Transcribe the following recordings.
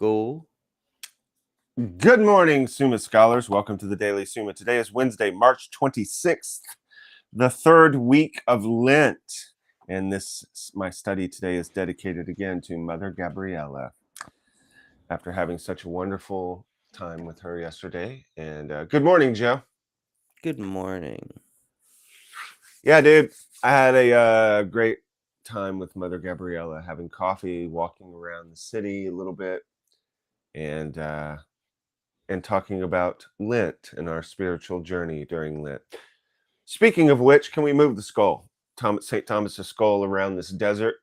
Go. Good morning, Summa scholars. Welcome to the Daily Summa. Today is Wednesday, March 26th, the third week of Lent. And my study today is dedicated again to Mother Gabriella. After having such a wonderful time with her yesterday. And good morning, Joe. Good morning. Yeah, dude. I had a great time with Mother Gabriella, having coffee, walking around the city a little bit, and talking about Lent and our spiritual journey during Lent. Speaking of which, can we move the skull, St. Thomas's skull, around this desert?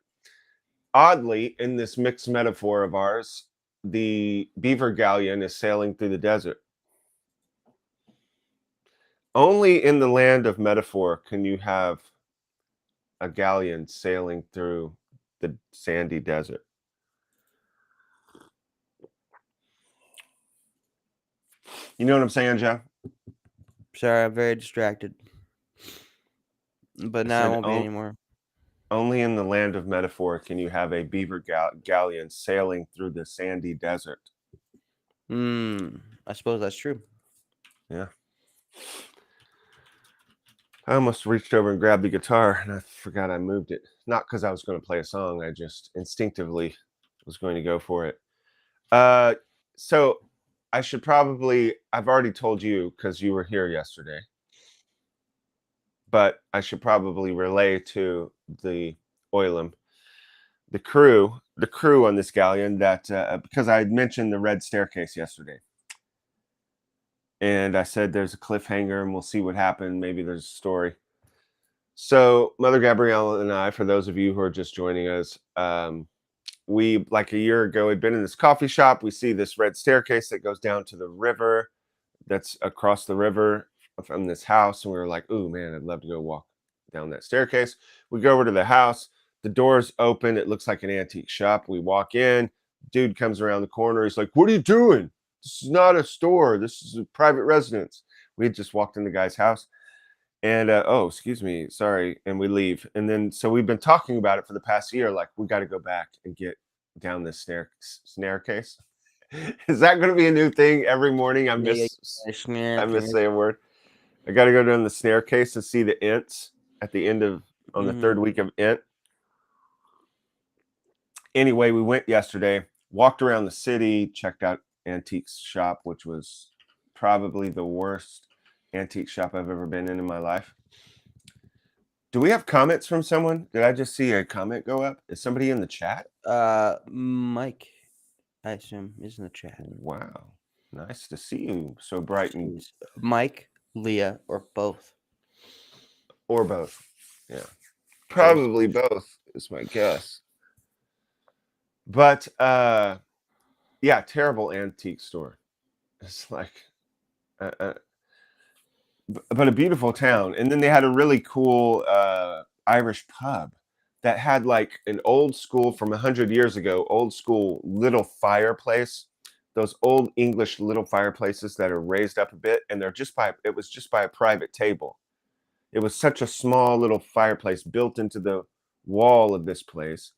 Oddly, in this mixed metaphor of ours, the beaver galleon is sailing through the desert. Only in the land of metaphor can you have a galleon sailing through the sandy desert. You know what I'm saying, Jeff? Sorry, I'm very distracted. But now I won't be anymore. Only in the land of metaphor can you have a beaver galleon sailing through the sandy desert. I suppose that's true. Yeah. I almost reached over and grabbed the guitar, and I forgot I moved it. Not because I was going to play a song. I just instinctively was going to go for it. So I should probably, I've already told you because you were here yesterday, but I should probably relay to the oilum, the crew on this galleon, that because I had mentioned the red staircase yesterday. And I said there's a cliffhanger and we'll see what happened. Maybe there's a story. So Mother Gabriella and I, for those of you who are just joining us, we, like a year ago, had been in this coffee shop. We see this red staircase that goes down to the river, that's across the river from this house. And we were like, ooh, man, I'd love to go walk down that staircase. We go over to the house. The door's open. It looks like an antique shop. We walk in. Dude comes around the corner. He's like, what are you doing? This is not a store. This is a private residence. We had just walked in the guy's house. And, oh, excuse me, sorry. And we leave. And then, so we've been talking about it for the past year. Like, we got to go back and get down this staircase. Is that going to be a new thing every morning? I miss saying a word. I got to go down the staircase and see the Ents at the end of, on the third week of Ent. Anyway, we went yesterday, walked around the city, checked out antiques shop, which was probably the worst antique shop I've ever been in my life. Do we have comments from someone? Did I just see a comment go up? Is somebody in the chat? Mike, I assume, is in the chat. Wow. Nice to see you. So bright and... Mike, Leah, or both. Or both. Yeah. Probably both is my guess. But yeah, terrible antique store. It's like but a beautiful town. And then they had a really cool Irish pub that had like an old school from 100 years ago, old school little fireplace. Those old English little fireplaces that are raised up a bit, and it was just by a private table. It was such a small little fireplace built into the wall of this place.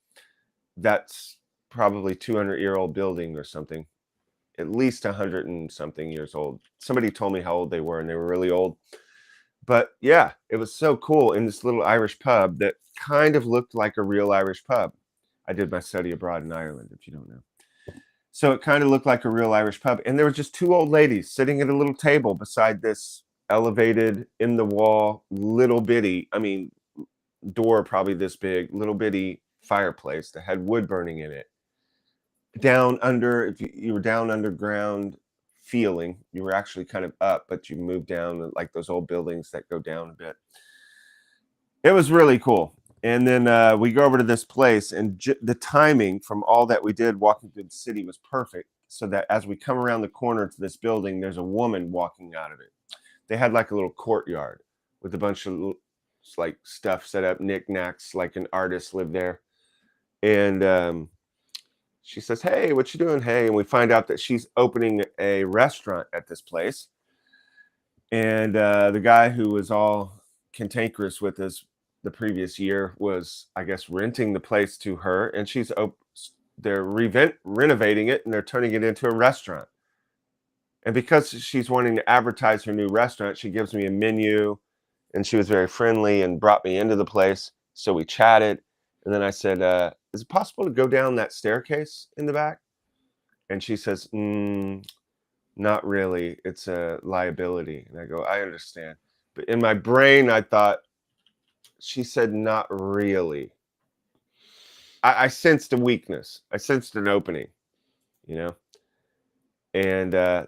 That's probably 200-year-old building or something. At least 100 and something years old. Somebody told me how old they were, and they were really old. But yeah, it was so cool in this little Irish pub that kind of looked like a real Irish pub. I did my study abroad in Ireland, if you don't know. So it kind of looked like a real Irish pub. And there were just two old ladies sitting at a little table beside this elevated, in the wall, little bitty, door probably this big, little bitty fireplace that had wood burning in it. Down under, if you were down underground feeling, you were actually kind of up, but you moved down like those old buildings that go down a bit. It was really cool. And then we go over to this place, and the timing from all that we did walking through the city was perfect, so that as we come around the corner to this building, there's a woman walking out of it. They had like a little courtyard with a bunch of like stuff set up, knickknacks, like an artist lived there. And she says, hey, what you doing? Hey. And we find out that she's opening a restaurant at this place. And the guy who was all cantankerous with us the previous year was, I guess, renting the place to her. And she's they're renovating it and they're turning it into a restaurant. And because she's wanting to advertise her new restaurant, she gives me a menu, and she was very friendly and brought me into the place. So we chatted, and then I said, "Is it possible to go down that staircase in the back?" And she says, "Not really. It's a liability." And I go, "I understand." But in my brain, I thought, she said, "Not really." I sensed a weakness. I sensed an opening, you know? And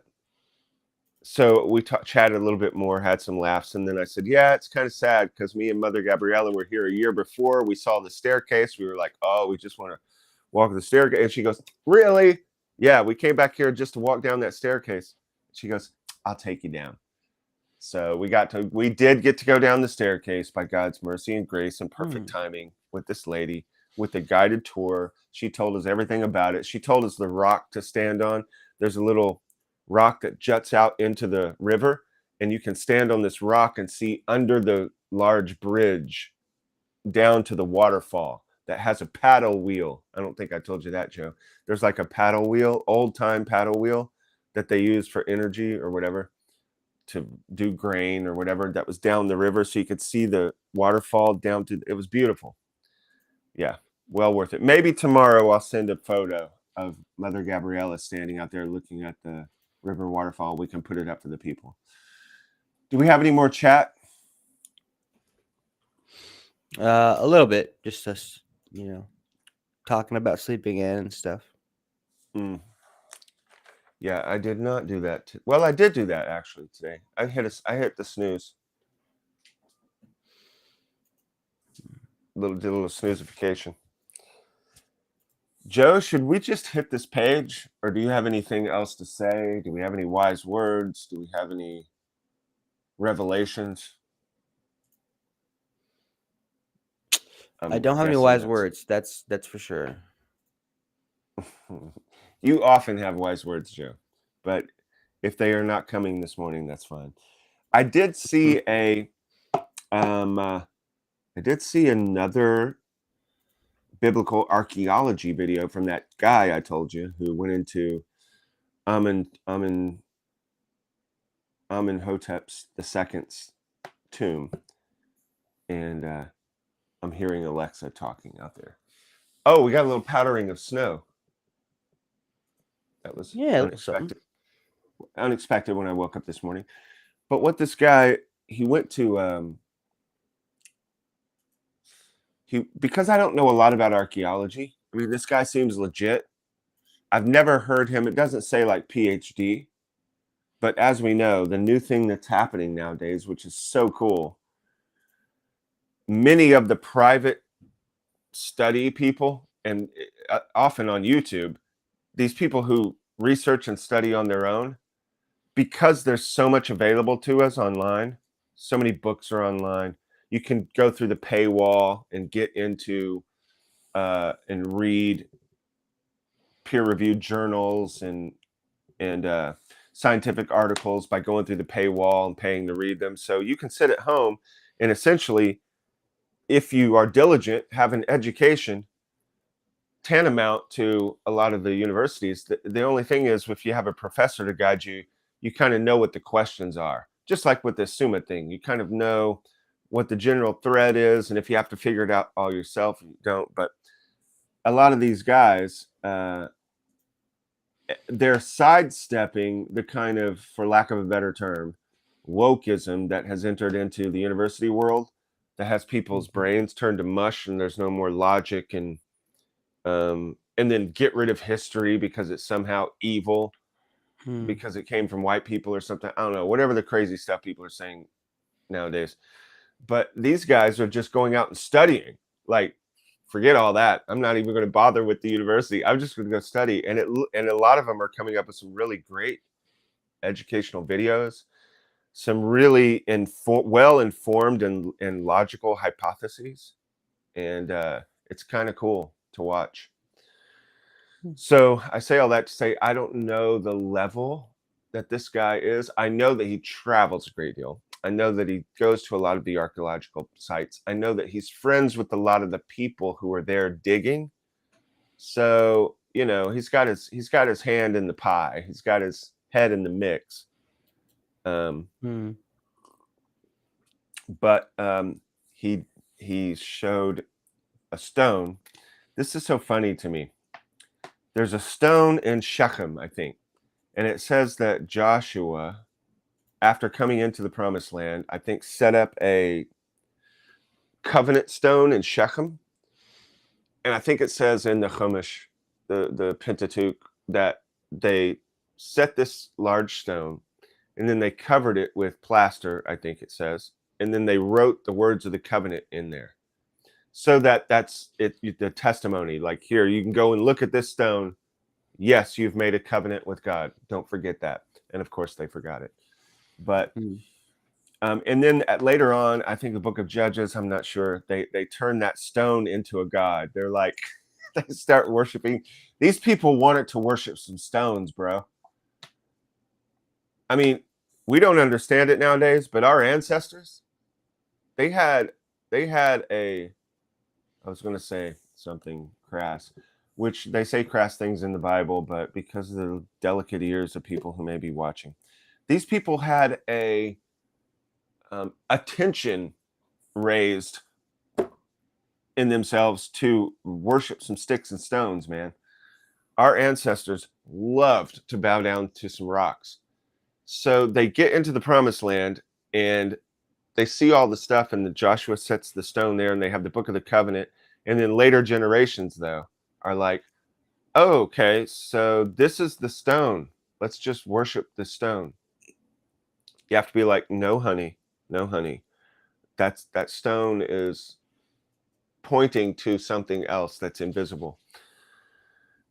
so we chatted a little bit more, had some laughs. And then I said, "Yeah, it's kind of sad because me and Mother Gabriella were here a year before. We saw the staircase. We were like, oh, we just want to walk the staircase." And she goes, "Really?" "Yeah, we came back here just to walk down that staircase." She goes, "I'll take you down." So we did get to go down the staircase by God's mercy and grace and perfect timing with this lady with a guided tour. She told us everything about it. She told us the rock to stand on. There's a little rock that juts out into the river, and you can stand on this rock and see under the large bridge down to the waterfall that has a paddle wheel. I don't think I told you that, Joe. There's like a paddle wheel, old time paddle wheel that they use for energy or whatever, to do grain or whatever, that was down the river, so you could see the waterfall down to it. Was beautiful. Yeah, well worth it. Maybe tomorrow I'll send a photo of Mother Gabriella standing out there looking at the river waterfall. We can put it up for the people. Do we have any more chat? A little bit, just us, talking about sleeping in and stuff. Yeah, I did not do that. Well, I did do that actually today. I hit the snooze. Did a little snoozification. Joe, should we just hit this page, or do you have anything else to say? Do we have any wise words? Do we have any revelations? I don't have any wise words. That's for sure. You often have wise words, Joe, but if they are not coming this morning, that's fine. I did see another biblical archaeology video from that guy I told you who went into Amenhotep's II's tomb, and I'm hearing Alexa talking out there. Oh, we got a little powdering of snow. That was unexpected when I woke up this morning. But what this guy, he went to because I don't know a lot about archaeology. I mean, this guy seems legit. I've never heard him. It doesn't say like PhD, but as we know, the new thing that's happening nowadays, which is so cool, many of the private study people, and often on YouTube, these people who research and study on their own, because there's so much available to us online, so many books are online, you can go through the paywall and get into and read peer-reviewed journals and scientific articles by going through the paywall and paying to read them. So you can sit at home and essentially, if you are diligent, have an education tantamount to a lot of the universities. The only thing is, if you have a professor to guide you, you kind of know what the questions are. Just like with the Summa thing, you kind of know what the general thread is, and if you have to figure it out all yourself, you don't. But a lot of these guys, they're sidestepping the kind of, for lack of a better term, wokeism that has entered into the university world, that has people's brains turned to mush, and there's no more logic, and then get rid of history because it's somehow evil because it came from white people or something. I don't know, whatever the crazy stuff people are saying nowadays. But these guys are just going out and studying. Like, forget all that. I'm not even going to bother with the university. I'm just going to go study. And a lot of them are coming up with some really great educational videos, some really well-informed and logical hypotheses. And it's kind of cool to watch. So I say all that to say, I don't know the level that this guy is. I know that he travels a great deal. I know that he goes to a lot of the archaeological sites. I know that he's friends with a lot of the people who are there digging. So you know, he's got his hand in the pie. He's got his head in the mix. But he showed a stone. This is so funny to me. There's a stone in Shechem, I think, and it says that Joshua, after coming into the promised land, I think set up a covenant stone in Shechem. And I think it says in the Chumash, the Pentateuch, that they set this large stone and then they covered it with plaster, I think it says, and then they wrote the words of the covenant in there. So that's it, the testimony. Like, here, you can go and look at this stone. Yes, you've made a covenant with God. Don't forget that. And of course, they forgot it. But and then later on, I think the book of Judges, I'm not sure, they turn that stone into a god. They're like, they start worshiping. These people wanted to worship some stones, bro. I mean, we don't understand it nowadays, but our ancestors, they had a, I was going to say something crass, which they say crass things in the Bible, but because of the delicate ears of people who may be watching, these people had a attention raised in themselves to worship some sticks and stones, man. Our ancestors loved to bow down to some rocks. So they get into the promised land and they see all the stuff, and Joshua sets the stone there, and they have the book of the covenant. And then later generations, though, are like, oh, okay, so this is the stone. Let's just worship the stone. You have to be like, no, honey, no, honey. That stone is pointing to something else that's invisible.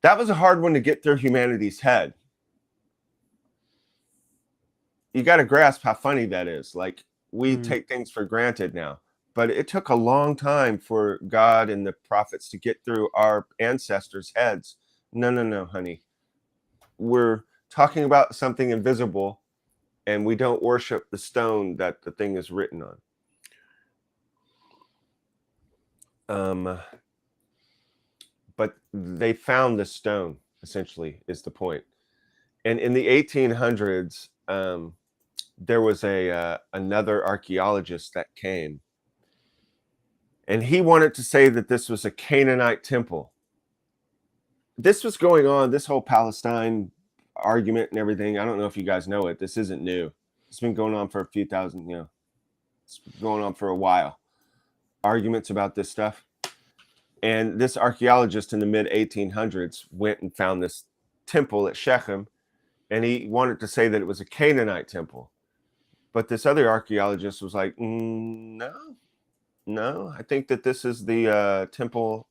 That was a hard one to get through humanity's head. You got to grasp how funny that is. Like, we take things for granted now, but it took a long time for God and the prophets to get through our ancestors' heads. No, honey. We're talking about something invisible, and we don't worship the stone that the thing is written on. But they found the stone, essentially, is the point. And in the 1800s, there was another archaeologist that came, and he wanted to say that this was a Canaanite temple. This was going on, this whole Palestine argument and everything. I don't know if you guys know it. This isn't new. It's been going on for a few thousand, it's been going on for a while. Arguments about this stuff. And this archaeologist in the mid 1800s went and found this temple at Shechem, and he wanted to say that it was a Canaanite temple. But this other archaeologist was like, no, I think that this is the temple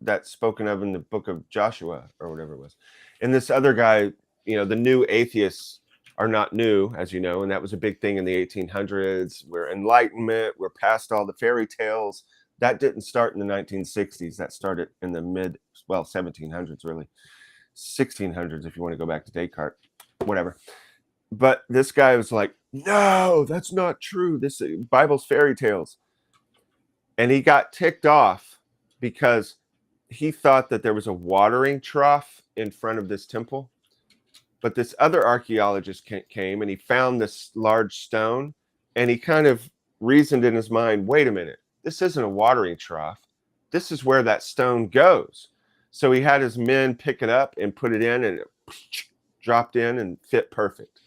that's spoken of in the book of Joshua or whatever it was. And this other guy, the new atheists are not new, as you know, and that was a big thing in the 1800s. We're Enlightenment. We're past all the fairy tales. That didn't start in the 1960s. That started in the 1700s, really. 1600s, if you want to go back to Descartes, whatever. But this guy was like, no, that's not true. This Bible's fairy tales. And he got ticked off because he thought that there was a watering trough in front of this temple. But this other archaeologist came and he found this large stone, and he kind of reasoned in his mind, wait a minute, this isn't a watering trough. This is where that stone goes. So he had his men pick it up and put it in, and it dropped in and fit perfect.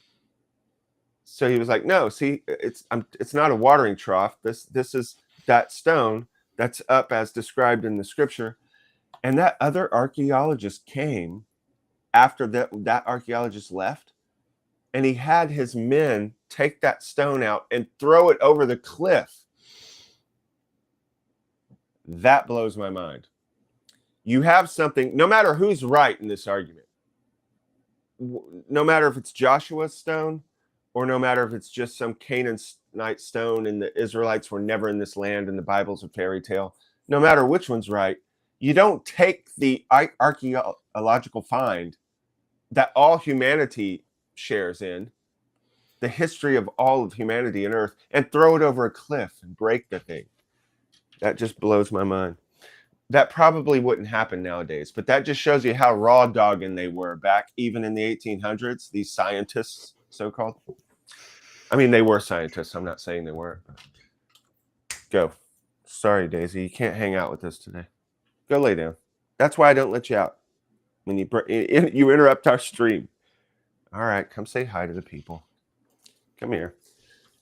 So he was like, no, see, it's not a watering trough. This is that stone that's up as described in the scripture. And that other archaeologist came after that archaeologist left, and he had his men take that stone out and throw it over the cliff. That blows my mind. You have something, no matter who's right in this argument, no matter if it's Joshua's stone or no matter if it's just some Canaanite stone and the Israelites were never in this land and the Bible's a fairy tale, no matter which one's right, you don't take the archaeological find that all humanity shares in, the history of all of humanity and earth, and throw it over a cliff and break the thing. That just blows my mind. that probably wouldn't happen nowadays, but that just shows you how raw dogging they were back even in the 1800s, these scientists, so-called. I mean, they were scientists. I'm not saying they weren't. Go. Sorry, Daisy. You can't hang out with us today. Go lay down. That's why I don't let you out when you interrupt our stream. All right, come say hi to the people. Come here.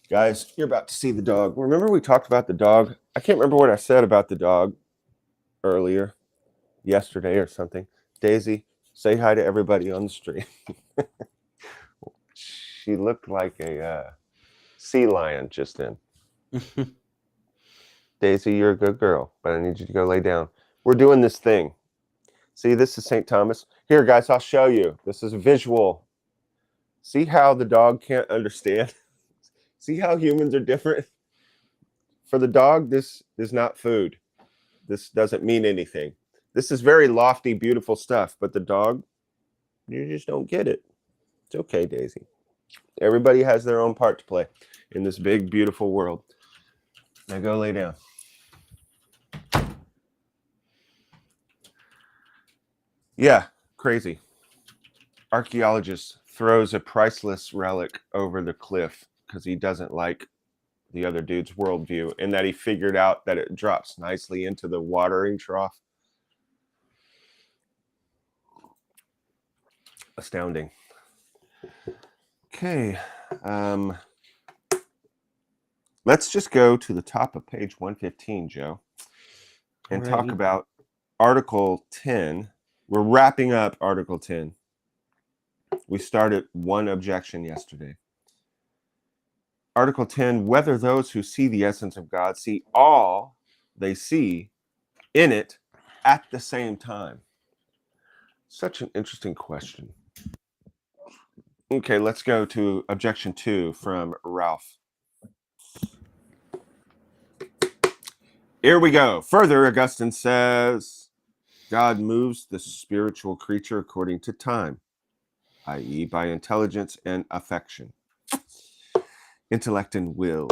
Guys, you're about to see the dog. Remember we talked about the dog? I can't remember what I said about the dog earlier, yesterday or something. Daisy, say hi to everybody on the stream. She looked like a sea lion just then. Daisy, you're a good girl, but I need you to go lay down. We're doing this thing. See, this is St. Thomas. Here, guys, I'll show you. This is a visual. See how the dog can't understand? See how humans are different? For the dog, this is not food. This doesn't mean anything. This is very lofty, beautiful stuff, but the dog, you just don't get it. It's okay, Daisy. Everybody has their own part to play in this big, beautiful world. Now go lay down. Yeah, crazy. Archaeologist throws a priceless relic over the cliff because he doesn't like the other dude's worldview, and that he figured out that it drops nicely into the watering trough. Astounding. Okay. Let's just go to the top of page 115, Joe, and talk about Article 10. We're wrapping up Article 10. We started one objection yesterday. Article 10, whether those who see the essence of God see all they see in it at the same time. Such an interesting question. Okay, let's go to objection 2 from Ralph. Here we go. Further, Augustine says, God moves the spiritual creature according to time, i.e., by intelligence and affection, intellect and will.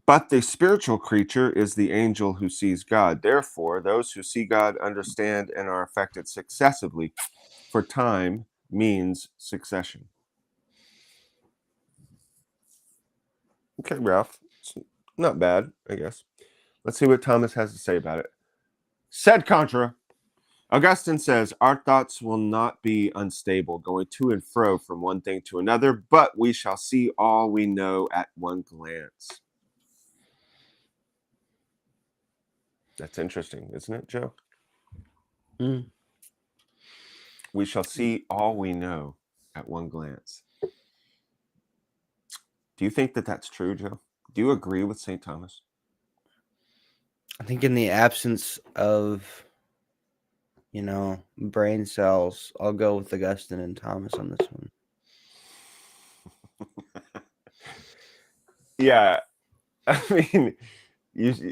But the spiritual creature is the angel who sees God. Therefore, those who see God understand and are affected successively, for time means succession. Okay, Ralph. It's not bad, I guess. Let's see what Thomas has to say about it. Sed contra. Augustine says, our thoughts will not be unstable, going to and fro from one thing to another, but we shall see all we know at one glance. That's interesting, isn't it, Joe? Mm. We shall see all we know at one glance. Do you think that that's true, Joe? Do you agree with St. Thomas? I think in the absence of, brain cells, I'll go with Augustine and Thomas on this one. Yeah, I mean,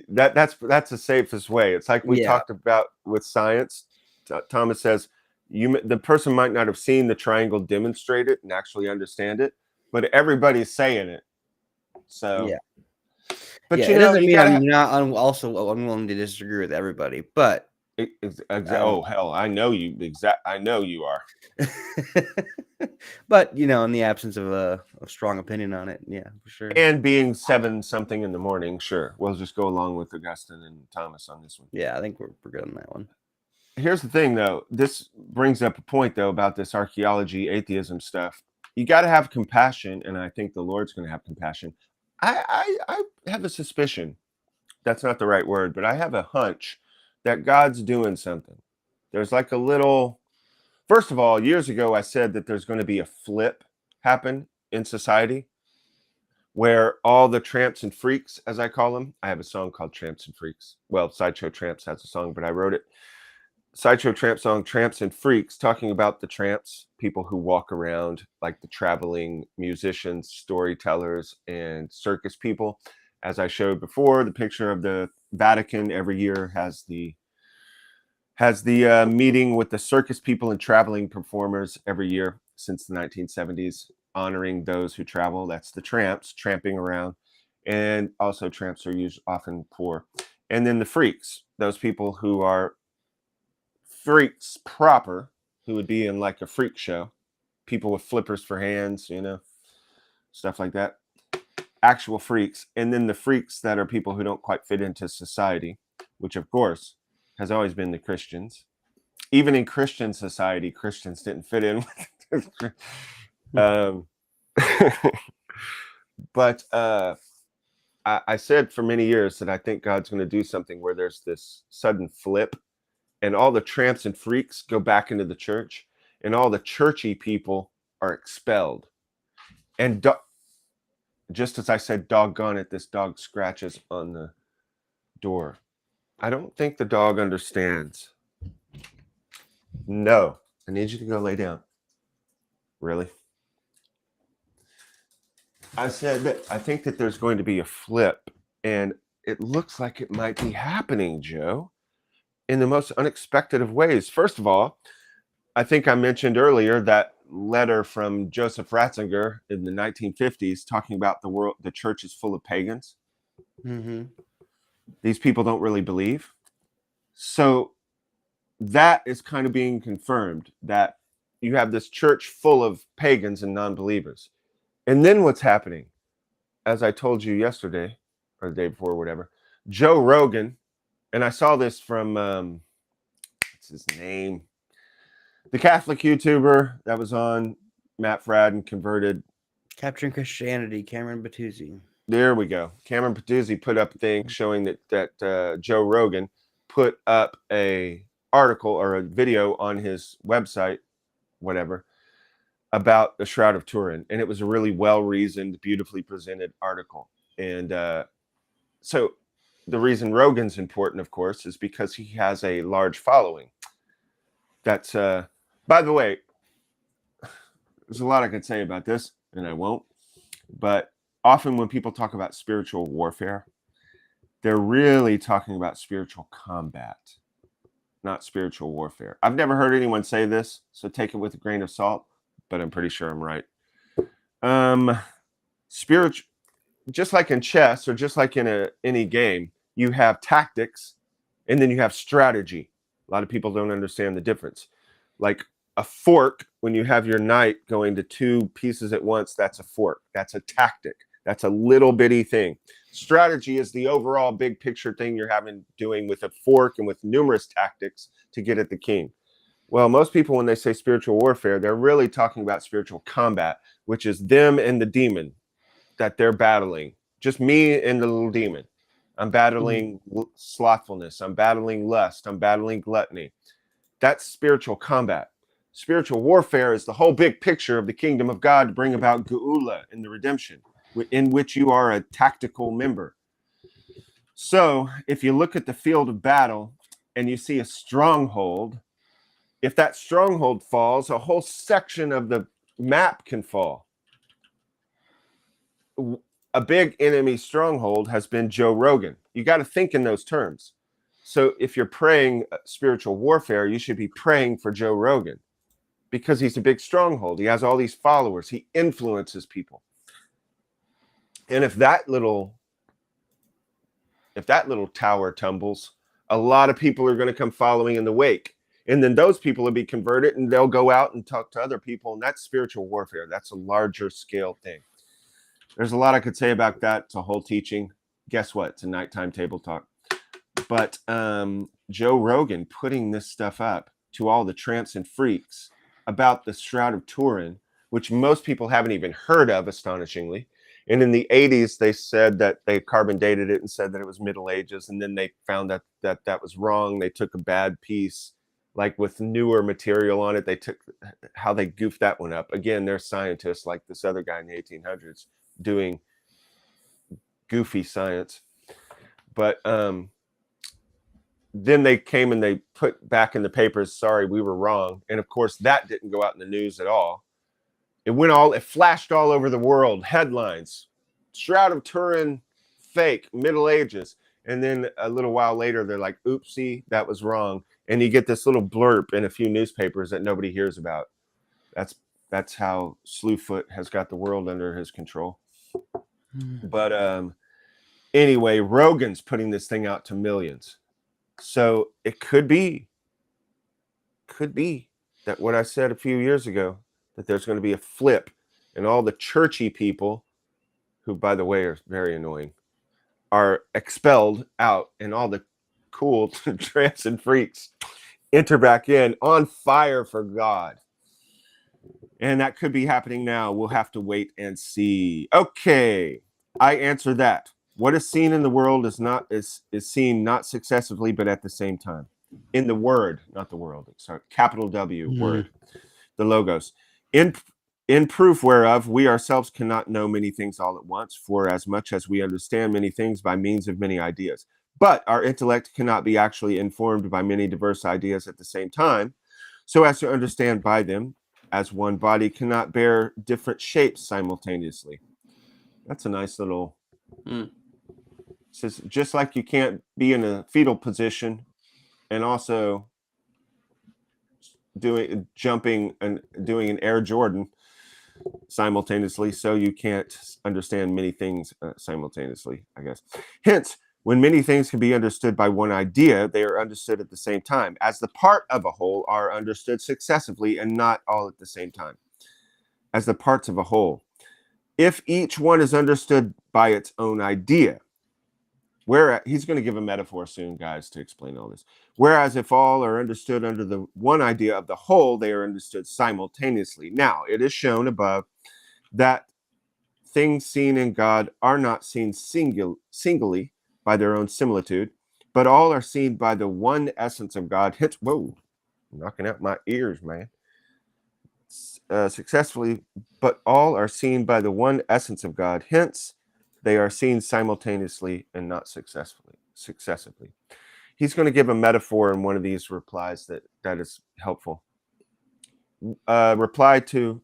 that's the safest way. It's like we talked about with science. Thomas says the person might not have seen the triangle demonstrate it and actually understand it, but everybody's saying it. So but it doesn't mean I'm not also unwilling to disagree with everybody, but oh hell, I know you are. But in the absence of a strong opinion on it, yeah, for sure. And being 7-something in the morning, sure, we'll just go along with Augustine and Thomas on this one. Yeah, I think we're good on that one. Here's the thing, though. This brings up a point, though, about this archaeology, atheism stuff. You got to have compassion, and I think the Lord's going to have compassion. I have a suspicion. That's not the right word, but I have a hunch that God's doing something. There's like a little... First of all, years ago, I said that there's going to be a flip happen in society where all the tramps and freaks, as I call them, I have a song called Tramps and Freaks. Well, Sideshow Tramps has a song, but I wrote it. Sideshow Tramp song, Tramps and Freaks, talking about the tramps, people who walk around like the traveling musicians, storytellers, and circus people. As I showed before, the picture of the Vatican every year has the meeting with the circus people and traveling performers every year since the 1970s, honoring those who travel. That's the tramps tramping around. And also tramps are often poor. And then the freaks, those people who are freaks proper, who would be in like a freak show, people with flippers for hands, stuff like that. Actual freaks. And then the freaks that are people who don't quite fit into society, which of course has always been the Christians. Even in Christian society, Christians didn't fit in with but I said for many years that I think God's going to do something where there's this sudden flip and all the tramps and freaks go back into the church and all the churchy people are expelled. And just as I said, doggone it, this dog scratches on the door. I don't think the dog understands. No, I need you to go lay down. Really? I said that I think that there's going to be a flip, and it looks like it might be happening, Joe, in the most unexpected of ways. First of all, I think I mentioned earlier that letter from Joseph Ratzinger in the 1950s talking about the church is full of pagans. Mm-hmm. These people don't really believe. So that is kind of being confirmed, that you have this church full of pagans and non-believers. And then what's happening, as I told you yesterday or the day before, whatever, Joe Rogan, and I saw this from, what's his name? The Catholic YouTuber that was on Matt Fradd converted. Capturing Christianity, Cameron Batuzzi. There we go. Cameron Patuzzi put up a thing showing that Joe Rogan put up a article or a video on his website, whatever, about the Shroud of Turin. And it was a really well-reasoned, beautifully presented article. And so the reason Rogan's important, of course, is because he has a large following. That's, by the way, there's a lot I could say about this, and I won't. But often when people talk about spiritual warfare, they're really talking about spiritual combat, not spiritual warfare. I've never heard anyone say this, so take it with a grain of salt, but I'm pretty sure I'm right. Spiritual, just like in chess or just like in any game, you have tactics and then you have strategy. A lot of people don't understand the difference. Like a fork, when you have your knight going to two pieces at once, that's a fork. That's a tactic. That's a little bitty thing. Strategy is the overall big picture thing you're doing with a fork and with numerous tactics to get at the king. Well, most people, when they say spiritual warfare, they're really talking about spiritual combat, which is them and the demon that they're battling. Just me and the little demon. I'm battling slothfulness. I'm battling lust. I'm battling gluttony. That's spiritual combat. Spiritual warfare is the whole big picture of the kingdom of God to bring about Geula in the redemption, in which you are a tactical member. So if you look at the field of battle and you see a stronghold, if that stronghold falls, a whole section of the map can fall. A big enemy stronghold has been Joe Rogan. You got to think in those terms. So if you're praying spiritual warfare, you should be praying for Joe Rogan because he's a big stronghold. He has all these followers. He influences people. And if that little tower tumbles, a lot of people are going to come following in the wake. And then those people will be converted and they'll go out and talk to other people. And that's spiritual warfare. That's a larger scale thing. There's a lot I could say about that. It's a whole teaching. Guess what? It's a nighttime table talk. But Joe Rogan putting this stuff up to all the tramps and freaks about the Shroud of Turin, which most people haven't even heard of, astonishingly. And in the 80s, they said that they carbon dated it and said that it was Middle Ages. And then they found that was wrong. They took a bad piece, like with newer material on it. They took how they goofed that one up. Again, they're scientists like this other guy in the 1800s doing goofy science. But then they came and they put back in the papers, sorry, we were wrong. And of course, that didn't go out in the news at all. It flashed all over the world. Headlines, Shroud of Turin, fake, Middle Ages. And then a little while later, they're like, oopsie, that was wrong. And you get this little blurb in a few newspapers that nobody hears about. That's how Slewfoot has got the world under his control. But anyway, Rogan's putting this thing out to millions. So it could be could be that what I said a few years ago, that there's going to be a flip, and all the churchy people, who, by the way, are very annoying, are expelled out, and all the cool tramps and freaks enter back in on fire for God. And that could be happening now. We'll have to wait and see. Okay, I answer that. What is seen in the world is seen not successively, but at the same time. In the word, not the world. Sorry, capital W, word, the logos. In proof whereof we ourselves cannot know many things all at once, for as much as we understand many things by means of many ideas. But our intellect cannot be actually informed by many diverse ideas at the same time, so as to understand by them, as one body cannot bear different shapes simultaneously. That's a nice little... Says, just like you can't be in a fetal position and also jumping and doing an Air Jordan simultaneously, so you can't understand many things simultaneously, I guess. Hence, when many things can be understood by one idea, they are understood at the same time, as the part of a whole are understood successively and not all at the same time, as the parts of a whole. If each one is understood by its own idea, where he's going to give a metaphor soon, guys, to explain all this. Whereas if all are understood under the one idea of the whole, they are understood simultaneously. Now, it is shown above that things seen in God are not seen singly by their own similitude, but all are seen by the one essence of God. Whoa, knocking out my ears, man. Successfully, but all are seen by the one essence of God. Hence, they are seen simultaneously and not successively. He's going to give a metaphor in one of these replies that is helpful. Reply to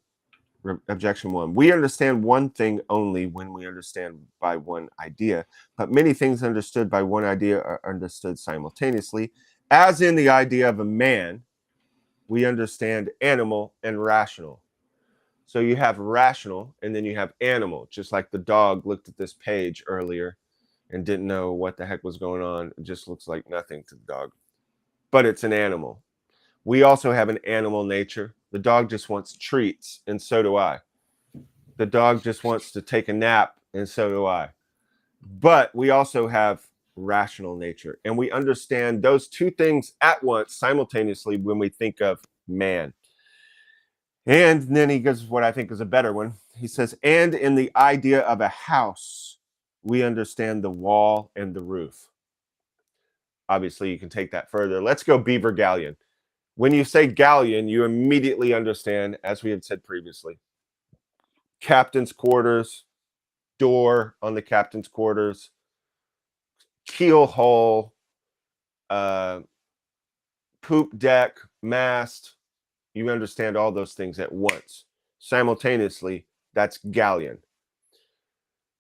objection 1. We understand one thing only when we understand by one idea, but many things understood by one idea are understood simultaneously. As in the idea of a man, we understand animal and rational. So you have rational and then you have animal, just like the dog looked at this page earlier and didn't know what the heck was going on. It just looks like nothing to the dog, but it's an animal. We also have an animal nature. The dog just wants treats, and so do I. The dog just wants to take a nap, and so do I. But we also have rational nature, and we understand those two things at once simultaneously when we think of man. And then he gives what I think is a better one. He says, and in the idea of a house, we understand the wall and the roof. Obviously, you can take that further. Let's go Beaver Galleon. When you say galleon, you immediately understand, as we had said previously, captain's quarters, door on the captain's quarters, keel hull, poop deck, mast. You understand all those things at once. Simultaneously, that's galleon.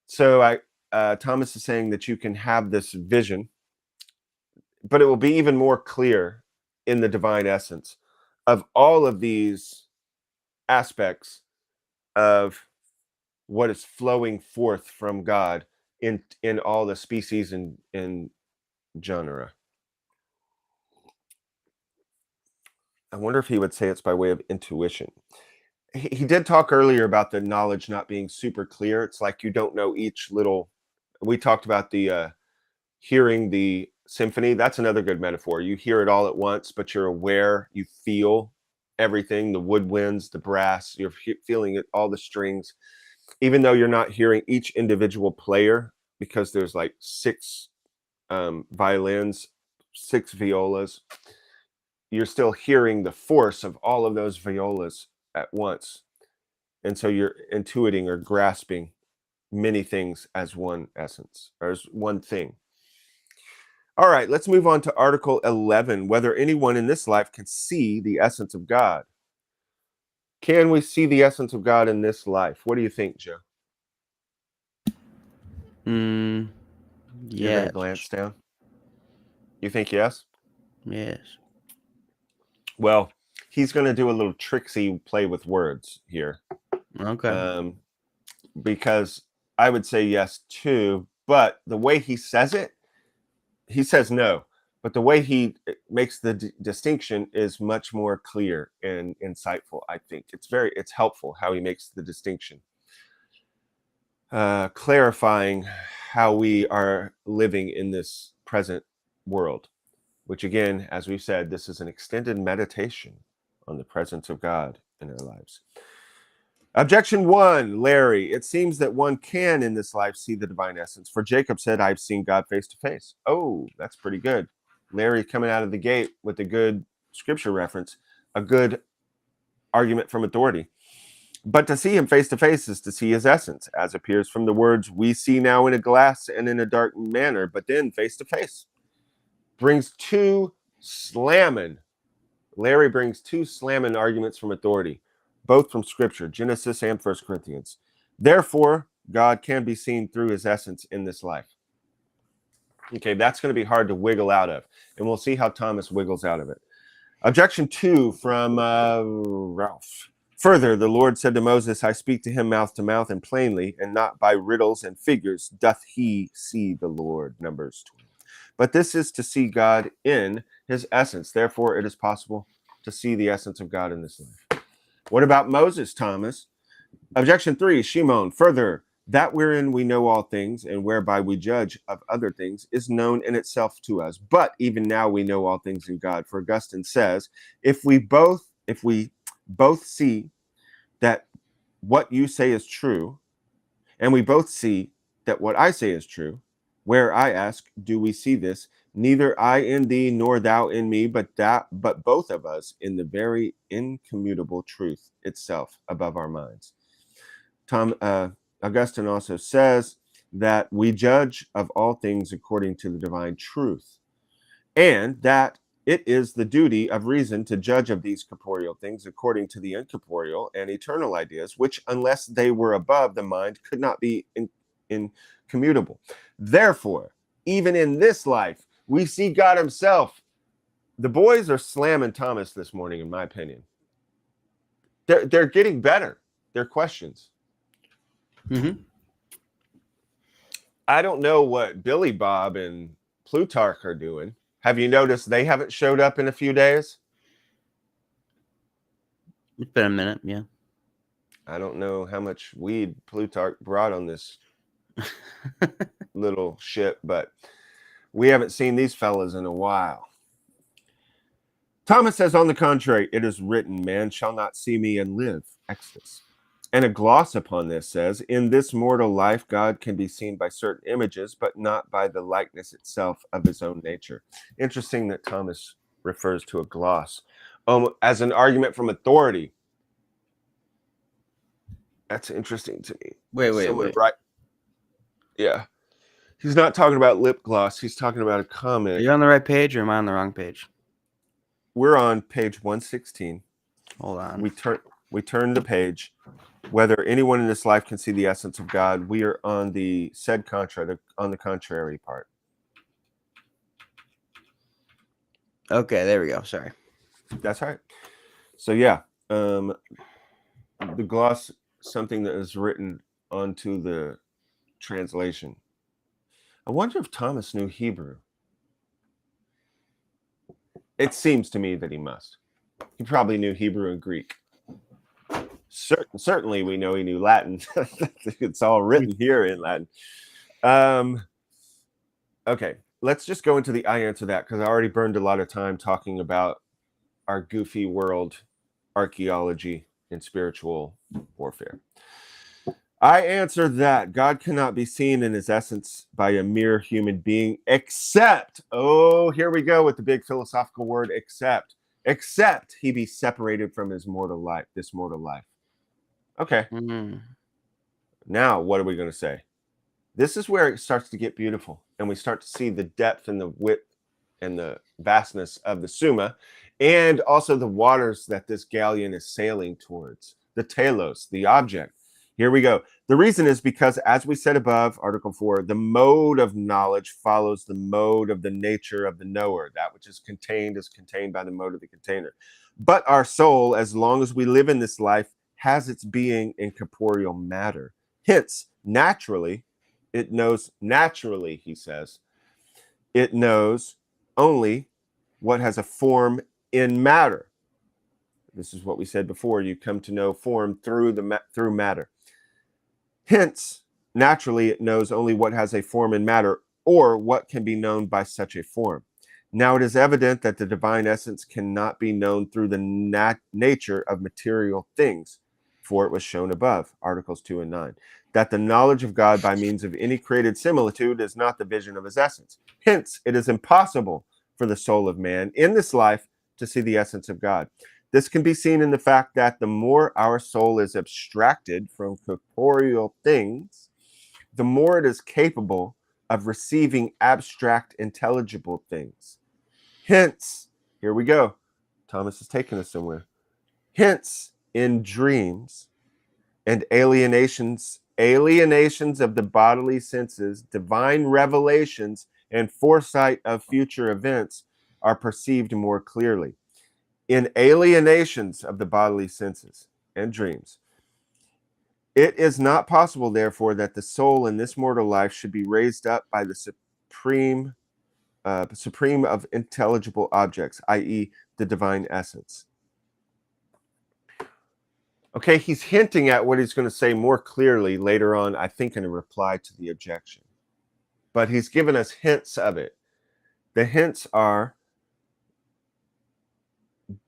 So Thomas is saying that you can have this vision, but it will be even more clear in the divine essence of all of these aspects of what is flowing forth from God in all the species and genera. I wonder if he would say it's by way of intuition. He did talk earlier about the knowledge not being super clear. It's like you don't know each little... We talked about the hearing the symphony. That's another good metaphor. You hear it all at once, but you're aware, you feel everything, the woodwinds, the brass, you're feeling it, all the strings, even though you're not hearing each individual player, because there's like 6 violins, 6 violas. You're still hearing the force of all of those violas at once. And so you're intuiting or grasping many things as one essence, or as one thing. All right, let's move on to Article 11, whether anyone in this life can see the essence of God. Can we see the essence of God in this life? What do you think, Joe? Yes. You're going to glance down? You think yes? Yes. Well, he's going to do a little tricksy play with words here. Okay. Because I would say yes too, but the way he says it, he says no. but the way he makes the distinction is much more clear and insightful. I think it's helpful how he makes the distinction, clarifying how we are living in this present world, which again, as we've said, this is an extended meditation on the presence of God in our lives. Objection 1, Larry. It seems that one can in this life see the divine essence. For Jacob said, I've seen God face to face. Oh, that's pretty good. Larry coming out of the gate with a good scripture reference, a good argument from authority. But to see him face to face is to see his essence, as appears from the words, we see now in a glass and in a dark manner, but then face to face. Brings two slamming. Larry brings two slamming arguments from authority, both from Scripture, Genesis and 1 Corinthians. Therefore, God can be seen through his essence in this life. Okay, that's going to be hard to wiggle out of, and we'll see how Thomas wiggles out of it. Objection 2 from Ralph. Further, the Lord said to Moses, I speak to him mouth to mouth and plainly, and not by riddles and figures doth he see the Lord. Numbers 20. But this is to see God in his essence. Therefore, it is possible to see the essence of God in this life. What about Moses, Thomas? Objection 3, Shimon. Further, that wherein we know all things and whereby we judge of other things is known in itself to us. But even now we know all things in God. For Augustine says, if we both see that what you say is true, and we both see that what I say is true, where I ask, do we see this? Neither I in thee nor thou in me, but both of us in the very incommutable truth itself above our minds. Augustine also says that we judge of all things according to the divine truth, and that it is the duty of reason to judge of these corporeal things according to the incorporeal and eternal ideas, which, unless they were above the mind, could not be incommutable. Therefore, even in this life, we see God himself. The boys are slamming Thomas this morning, in my opinion. They're getting better. Their questions. Mm-hmm. I don't know what Billy Bob and Plutarch are doing. Have you noticed they haven't showed up in a few days? It's been a minute, yeah. I don't know how much weed Plutarch brought on this little ship, but we haven't seen these fellas in a while. Thomas says, on the contrary, it is written, man shall not see me and live. Exodus. And a gloss upon this says, in this mortal life, God can be seen by certain images, but not by the likeness itself of his own nature. Interesting that Thomas refers to a gloss as an argument from authority. That's interesting to me. Wait. Right. Yeah. He's not talking about lip gloss. He's talking about a comment. Are you on the right page or am I on the wrong page? We're on page 116. Hold on. We turn the page. Whether anyone in this life can see the essence of God, we are on the said contrary, on the contrary part. Okay, there we go. Sorry. That's right. So yeah, the gloss, something that is written onto the translation. I wonder if Thomas knew Hebrew. It seems to me that he must. He probably knew Hebrew and Greek. Certainly, we know he knew Latin. It's all written here in Latin. Okay, let's just go into the I answer that, because I already burned a lot of time talking about our goofy world, archaeology, and spiritual warfare. I answer that God cannot be seen in his essence by a mere human being, except, oh, here we go with the big philosophical word, except he be separated from his mortal life, this mortal life. Okay. Mm-hmm. Now, what are we going to say? This is where it starts to get beautiful, and we start to see the depth and the width and the vastness of the Summa, and also the waters that this galleon is sailing towards, the telos, the object. Here we go. The reason is because, as we said above, Article 4, the mode of knowledge follows the mode of the nature of the knower. That which is contained by the mode of the container. But our soul, as long as we live in this life, has its being in corporeal matter. Hence, naturally, he says, it knows only what has a form in matter. This is what we said before. You come to know form through matter. Hence, naturally, it knows only what has a form in matter, or what can be known by such a form. Now, it is evident that the divine essence cannot be known through the nature of material things, for it was shown above, Articles 2 and 9, that the knowledge of God by means of any created similitude is not the vision of his essence. Hence, it is impossible for the soul of man in this life to see the essence of God. This can be seen in the fact that the more our soul is abstracted from corporeal things, the more it is capable of receiving abstract, intelligible things. Hence, here we go. Thomas is taking us somewhere. Hence, in dreams and alienations of the bodily senses, divine revelations and foresight of future events are perceived more clearly. In alienations of the bodily senses and dreams, it is not possible, therefore, that the soul in this mortal life should be raised up by the supreme of intelligible objects, i.e., the divine essence. Okay, he's hinting at what he's going to say more clearly later on, I think, in a reply to the objection. But he's given us hints of it. The hints are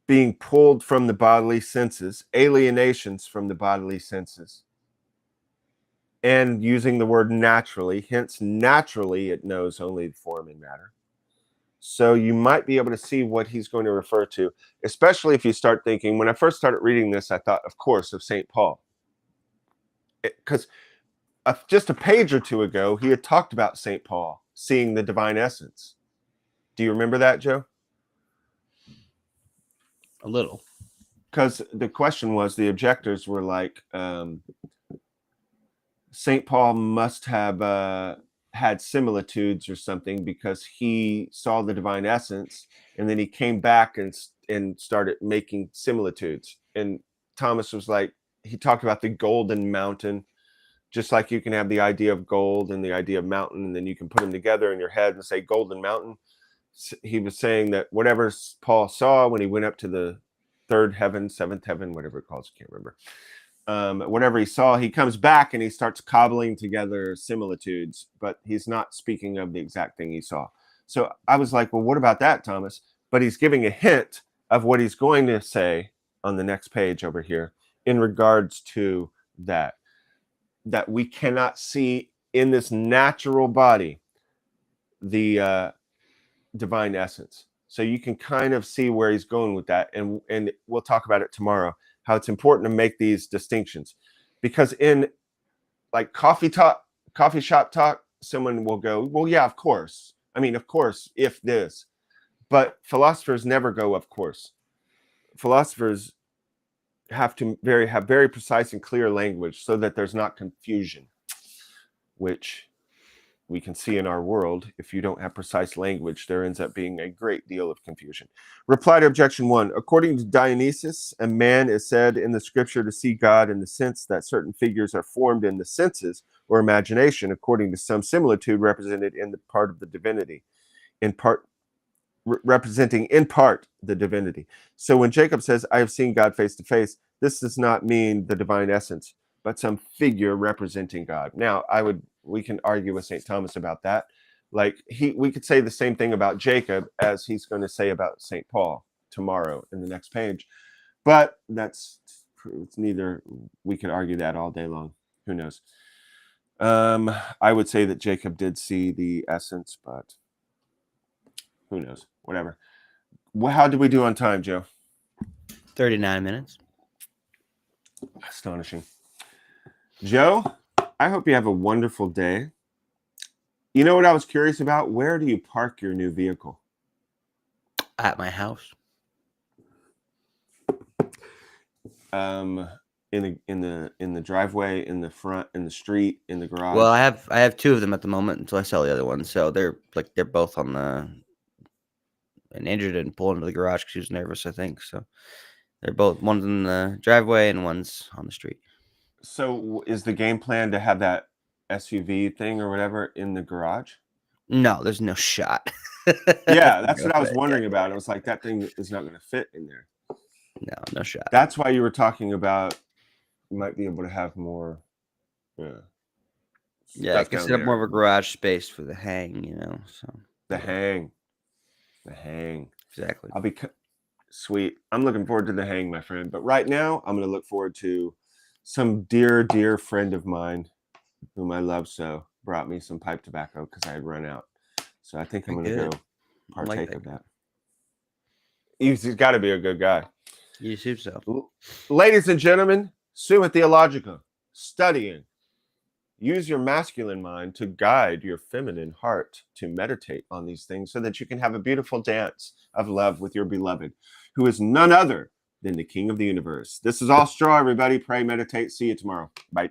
being pulled from the bodily senses, alienations from the bodily senses, and using the word naturally. Hence, naturally, it knows only form and matter. So you might be able to see what he's going to refer to, especially if you start thinking, when I first started reading this, I thought, of course, of St. Paul. Because just a page or two ago, he had talked about St. Paul seeing the divine essence. Do you remember that, Joe? A little. Because the question was, the objectors were like, St. Paul must have had similitudes or something because he saw the divine essence, and then he came back and started making similitudes. And Thomas was like, he talked about the golden mountain, just like you can have the idea of gold and the idea of mountain, and then you can put them together in your head and say golden mountain. He was saying that whatever Paul saw when he went up to the third heaven, seventh heaven, whatever it calls, I can't remember. Whatever he saw, he comes back and he starts cobbling together similitudes, but he's not speaking of the exact thing he saw. So I was like, well, what about that, Thomas? But he's giving a hint of what he's going to say on the next page over here in regards to that we cannot see in this natural body the divine essence. So you can kind of see where he's going with that, and we'll talk about it tomorrow, how it's important to make these distinctions. Because in like coffee shop talk, someone will go, well, yeah, of course. I mean, of course, if this. But philosophers never go, of course. Philosophers have to have very precise and clear language so that there's not confusion, which we can see in our world. If you don't have precise language, there ends up being a great deal of confusion. Reply to objection 1. According to Dionysius, a man is said in the scripture to see God in the sense that certain figures are formed in the senses or imagination, according to some similitude represented in the part of the divinity, representing in part the divinity. So when Jacob says, I have seen God face to face, this does not mean the divine essence, but some figure representing God. Now, we can argue with St. Thomas about that. Like we could say the same thing about Jacob as he's going to say about St. Paul tomorrow in the next page. But it's neither. We can argue that all day long. Who knows? I would say that Jacob did see the essence, but who knows? Whatever. How did we do on time, Joe? 39 minutes. Astonishing. Joe, I hope you have a wonderful day. You know what I was curious about? Where do you park your new vehicle? At my house. In the driveway, in the front, in the street, in the garage. Well, I have 2 of them at the moment until I sell the other one. So they're both on the. And Andrew didn't pull into the garage because she was nervous, I think. So they're both, one's in the driveway and one's on the street. So is the game plan to have that SUV thing or whatever in the garage? No, there's no shot. Yeah, that's No what I was fit. wondering about. It was like that thing is not going to fit in there. No shot. That's why you were talking about you might be able to have more Yeah, I stuff can down set up more there. of a garage space for the hang, so The yeah, hang. The hang. exactly. I'll be sweet. I'm looking forward to the hang, my friend. But right now, I'm going to look forward to some dear friend of mine whom I love so brought me some pipe tobacco because I had run out. So I think I'm going to go I like partake that. of that. He's got to be a good guy. You assume so. Ladies and gentlemen, Summa Theologica, studying. Use your masculine mind to guide your feminine heart to meditate on these things so that you can have a beautiful dance of love with your beloved, who is none other than the King of the universe. This is All Straw, everybody. Pray, meditate. See you tomorrow. Bye.